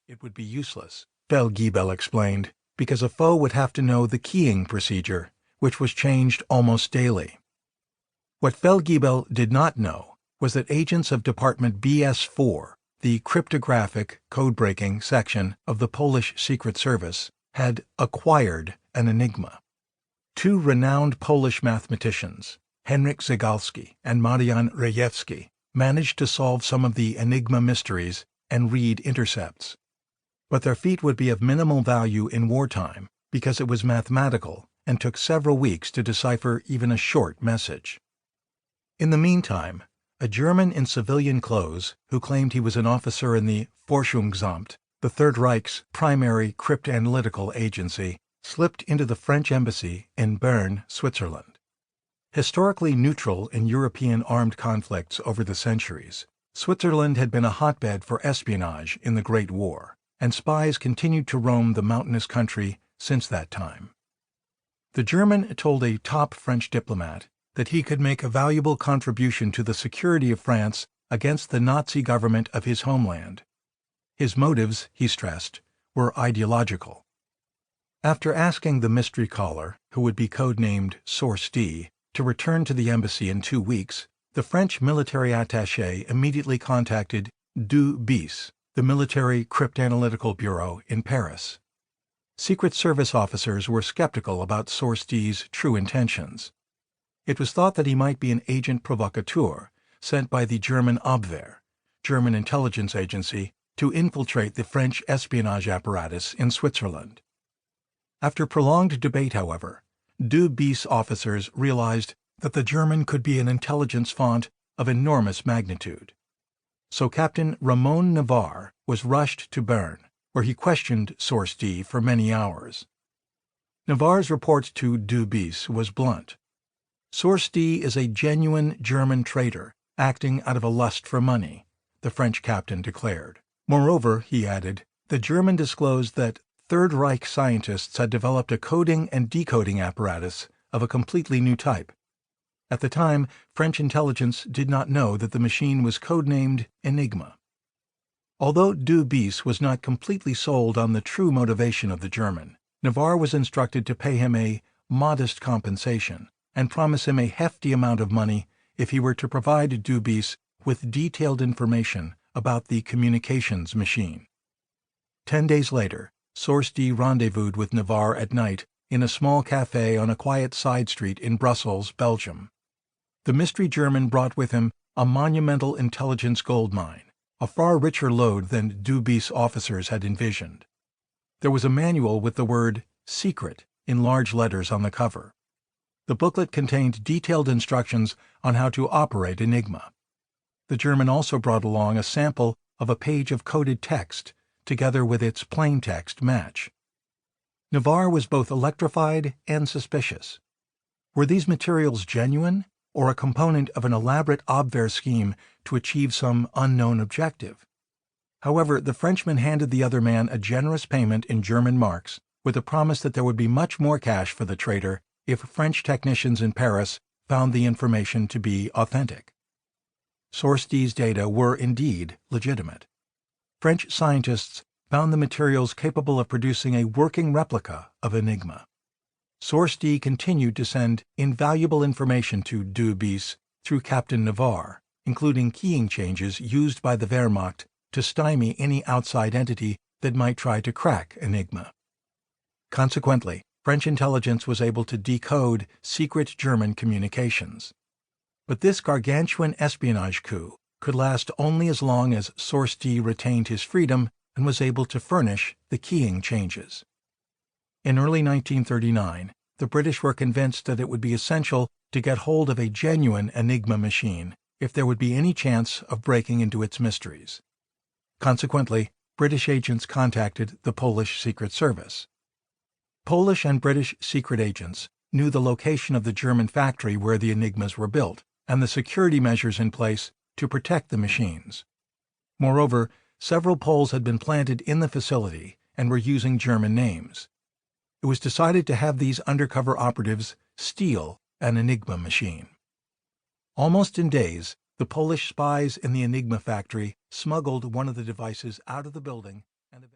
It would be useless, Feldgiebel explained, because a foe would have to know the keying procedure, which was changed almost daily. What Feldgiebel did not know was that agents of Department BS4, the cryptographic code-breaking section of the Polish Secret Service, had acquired an enigma. Two renowned Polish mathematicians, Henryk Zygalski and Marian Rejewski, managed to solve some of the enigma mysteries and read intercepts. But their feat would be of minimal value in wartime because it was mathematical and took several weeks to decipher even a short message. In the meantime, a German in civilian clothes, who claimed he was an officer in the Forschungsamt, the Third Reich's primary cryptanalytical agency, slipped into the French embassy in Bern, Switzerland. Historically neutral in European armed conflicts over the centuries, Switzerland had been a hotbed for espionage in the Great War, and spies continued to roam the mountainous country since that time. The German told a top French diplomat that he could make a valuable contribution to the security of France against the Nazi government of his homeland. His motives, he stressed, were ideological. After asking the mystery caller, who would be codenamed Source D, to return to the embassy in 2 weeks, the French military attaché immediately contacted 2 bis, the military cryptanalytical bureau in Paris. Secret Service officers were skeptical about Source D's true intentions. It was thought that he might be an agent provocateur sent by the German Abwehr, German intelligence agency, to infiltrate the French espionage apparatus in Switzerland. After prolonged debate, however, 2 bis officers realized that the German could be an intelligence font of enormous magnitude. So Captain Ramon Navarre was rushed to Bern, where he questioned Source D for many hours. Navarre's report to 2 bis was blunt. Source D is a genuine German traitor acting out of a lust for money, the French captain declared. Moreover, he added, the German disclosed that Third Reich scientists had developed a coding and decoding apparatus of a completely new type. At the time, French intelligence did not know that the machine was codenamed Enigma. Although 2 bis was not completely sold on the true motivation of the German, Navarre was instructed to pay him a modest compensation and promise him a hefty amount of money if he were to provide 2 bis with detailed information about the communications machine. 10 days later, Source D rendezvoused with Navarre at night in a small café on a quiet side street in Brussels, Belgium. The mystery German brought with him a monumental intelligence gold mine, a far richer load than 2 bis officers had envisioned. There was a manual with the word "secret" in large letters on the cover. The booklet contained detailed instructions on how to operate Enigma. The German also brought along a sample of a page of coded text, together with its plain text match. Navarre was both electrified and suspicious. Were these materials genuine, or a component of an elaborate Abwehr scheme to achieve some unknown objective? However, the Frenchman handed the other man a generous payment in German marks, with a promise that there would be much more cash for the traitor if French technicians in Paris found the information to be authentic. Source D's data were indeed legitimate. French scientists found the materials capable of producing a working replica of Enigma. Source D continued to send invaluable information to 2 bis through Captain Navarre, including keying changes used by the Wehrmacht to stymie any outside entity that might try to crack Enigma. Consequently, French intelligence was able to decode secret German communications. But this gargantuan espionage coup could last only as long as Source D retained his freedom and was able to furnish the keying changes. In early 1939, the British were convinced that it would be essential to get hold of a genuine Enigma machine if there would be any chance of breaking into its mysteries. Consequently, British agents contacted the Polish Secret Service. Polish and British secret agents knew the location of the German factory where the Enigmas were built and the security measures in place to protect the machines. Moreover, several Poles had been planted in the facility and were using German names. It was decided to have these undercover operatives steal an Enigma machine. Almost in days, the Polish spies in the Enigma factory smuggled one of the devices out of the building